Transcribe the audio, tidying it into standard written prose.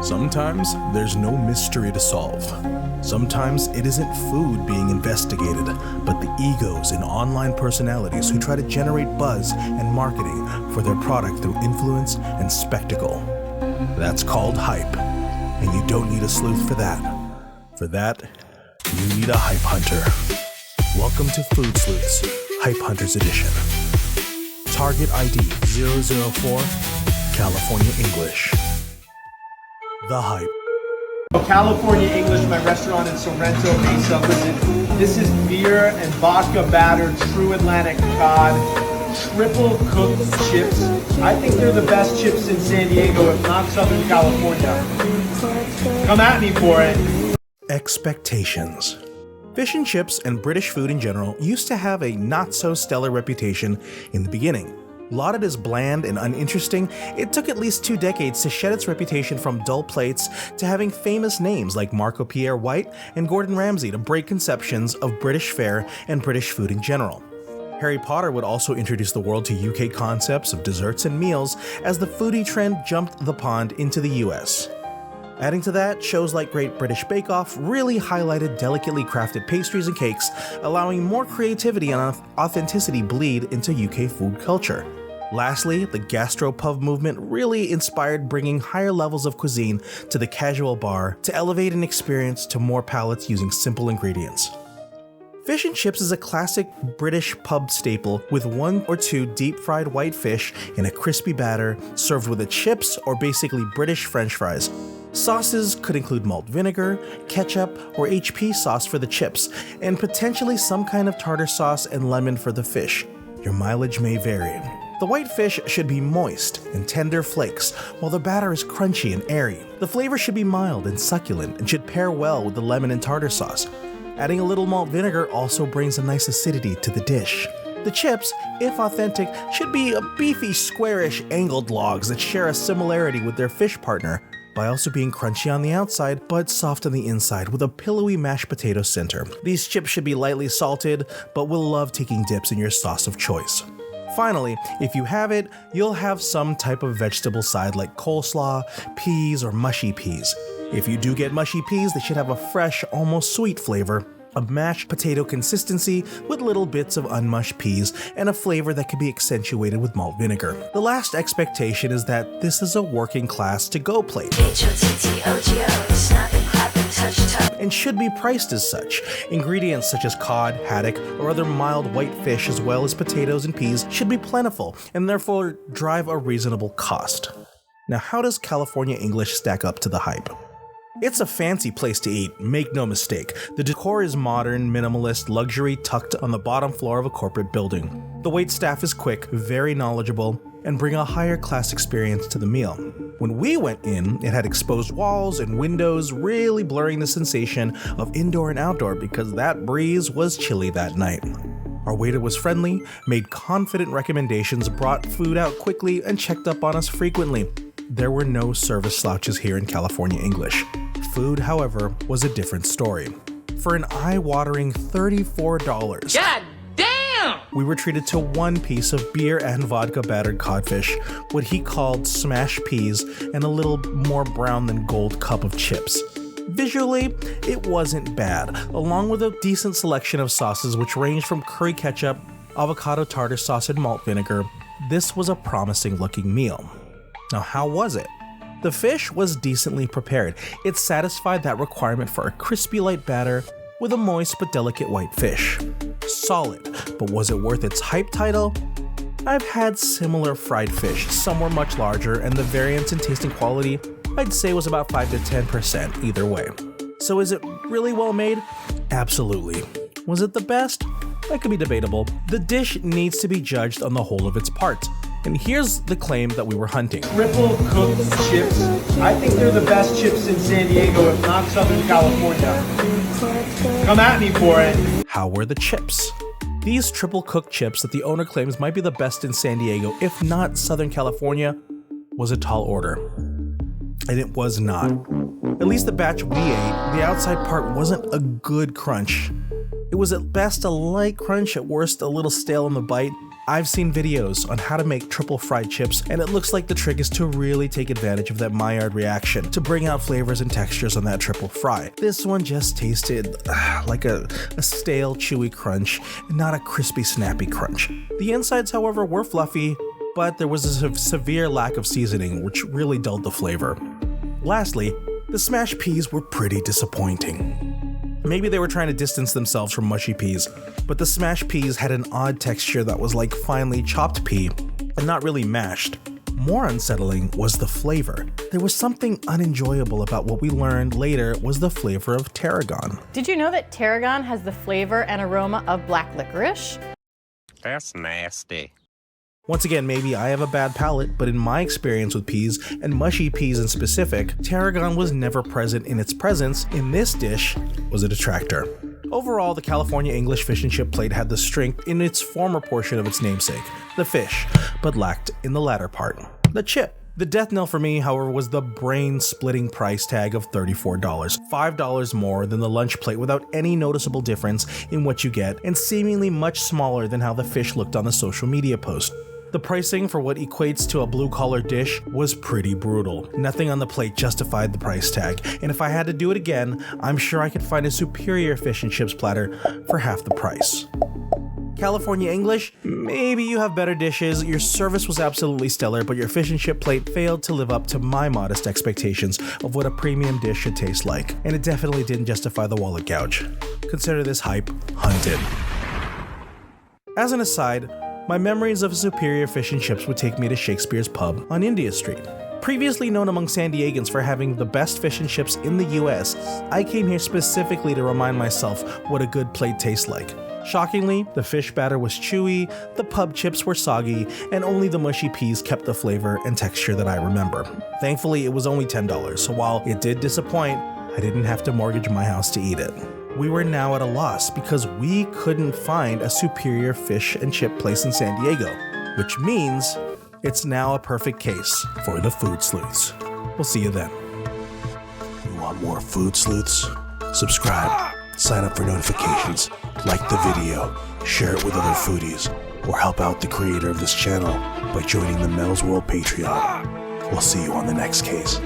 Sometimes there's no mystery to solve. Sometimes it isn't food being investigated, but the egos and online personalities who try to generate buzz and marketing for their product through influence and spectacle. That's called hype, and you don't need a sleuth for that. For that, you need a hype hunter. Welcome to Food Sleuths, Hype Hunters Edition. Target ID 004, California English. The Hype. California English, my restaurant in Sorrento Mesa. Listen, this is beer and vodka battered true Atlantic cod, triple cooked chips. I think they're the best chips in San Diego, if not Southern California. Come at me for it. Expectations. Fish and chips and British food in general used to have a not-so-stellar reputation in the beginning. Lauded as bland and uninteresting, it took at least 2 decades to shed its reputation from dull plates to having famous names like Marco Pierre White and Gordon Ramsay to break conceptions of British fare and British food in general. Harry Potter would also introduce the world to UK concepts of desserts and meals as the foodie trend jumped the pond into the US. Adding to that, shows like Great British Bake Off really highlighted delicately crafted pastries and cakes, allowing more creativity and authenticity bleed into UK food culture. Lastly, the gastropub movement really inspired bringing higher levels of cuisine to the casual bar to elevate an experience to more palates using simple ingredients. Fish and chips is a classic British pub staple with 1 or 2 deep-fried white fish in a crispy batter served with a chips or basically British French fries. Sauces could include malt vinegar, ketchup, or HP sauce for the chips, and potentially some kind of tartar sauce and lemon for the fish. Your mileage may vary. The white fish should be moist and tender flakes, while the batter is crunchy and airy. The flavor should be mild and succulent and should pair well with the lemon and tartar sauce. Adding a little malt vinegar also brings a nice acidity to the dish. The chips, if authentic, should be beefy, squarish, angled logs that share a similarity with their fish partner, by also being crunchy on the outside, but soft on the inside with a pillowy mashed potato center. These chips should be lightly salted, but will love taking dips in your sauce of choice. Finally, if you have it, you'll have some type of vegetable side like coleslaw, peas, or mushy peas. If you do get mushy peas, they should have a fresh, almost sweet flavor, a mashed potato consistency with little bits of unmushed peas, and a flavor that can be accentuated with malt vinegar. The last expectation is that this is a working class to-go plate and should be priced as such. Ingredients such as cod, haddock, or other mild white fish as well as potatoes and peas should be plentiful and therefore drive a reasonable cost. Now, how does California English stack up to the hype? It's a fancy place to eat, make no mistake. The decor is modern, minimalist, luxury tucked on the bottom floor of a corporate building. The waitstaff is quick, very knowledgeable, and bring a higher class experience to the meal. When we went in, it had exposed walls and windows, really blurring the sensation of indoor and outdoor because that breeze was chilly that night. Our waiter was friendly, made confident recommendations, brought food out quickly, and checked up on us frequently. There were no service slouches here in California English. Food, however, was a different story. For an eye-watering $34, God damn! We were treated to 1 piece of beer and vodka battered codfish, what he called smashed peas, and a little more brown than gold cup of chips. Visually, it wasn't bad, along with a decent selection of sauces which ranged from curry ketchup, avocado tartar sauce, and malt vinegar. This was a promising looking meal. Now, how was it? The fish was decently prepared. It satisfied that requirement for a crispy light batter with a moist but delicate white fish. Solid, but was it worth its hype title? I've had similar fried fish, some were much larger, and the variance in taste and quality I'd say was about 5 to 10% either way. So is it really well made? Absolutely. Was it the best? That could be debatable. The dish needs to be judged on the whole of its parts. And here's the claim that we were hunting. Triple cooked chips. I think they're the best chips in San Diego, if not Southern California. Come at me for it. How were the chips? These triple cooked chips that the owner claims might be the best in San Diego, if not Southern California, was a tall order. And it was not. At least the batch we ate, the outside part wasn't a good crunch. It was at best a light crunch, at worst a little stale in the bite, I've seen videos on how to make triple fried chips, and it looks like the trick is to really take advantage of that Maillard reaction to bring out flavors and textures on that triple fry. This one just tasted like a stale, chewy crunch, and not a crispy, snappy crunch. The insides, however, were fluffy, but there was a severe lack of seasoning, which really dulled the flavor. Lastly, the smashed peas were pretty disappointing. Maybe they were trying to distance themselves from mushy peas, but the smashed peas had an odd texture that was like finely chopped pea, and not really mashed. More unsettling was the flavor. There was something unenjoyable about what we learned later was the flavor of tarragon. Did you know that tarragon has the flavor and aroma of black licorice? That's nasty. Once again, maybe I have a bad palate, but in my experience with peas, and mushy peas in specific, tarragon was never present in its presence. In this dish, was a detractor. Overall, the California English fish and chip plate had the strength in its former portion of its namesake, the fish, but lacked in the latter part, the chip. The death knell for me, however, was the brain-splitting price tag of $34, $5 more than the lunch plate without any noticeable difference in what you get, and seemingly much smaller than how the fish looked on the social media post. The pricing for what equates to a blue-collar dish was pretty brutal. Nothing on the plate justified the price tag, and if I had to do it again, I'm sure I could find a superior fish and chips platter for half the price. California English, maybe you have better dishes, your service was absolutely stellar, but your fish and chip plate failed to live up to my modest expectations of what a premium dish should taste like, and it definitely didn't justify the wallet gouge. Consider this hype hunted. As an aside, my memories of superior fish and chips would take me to Shakespeare's Pub on India Street. Previously known among San Diegans for having the best fish and chips in the US, I came here specifically to remind myself what a good plate tastes like. Shockingly, the fish batter was chewy, the pub chips were soggy, and only the mushy peas kept the flavor and texture that I remember. Thankfully, it was only $10, so while it did disappoint, I didn't have to mortgage my house to eat it. We were now at a loss because we couldn't find a superior fish and chip place in San Diego, which means it's now a perfect case for the Food Sleuths. We'll see you then. You want more Food Sleuths? Subscribe, sign up for notifications, like the video, share it with other foodies, or help out the creator of this channel by joining the Mel's World Patreon. We'll see you on the next case.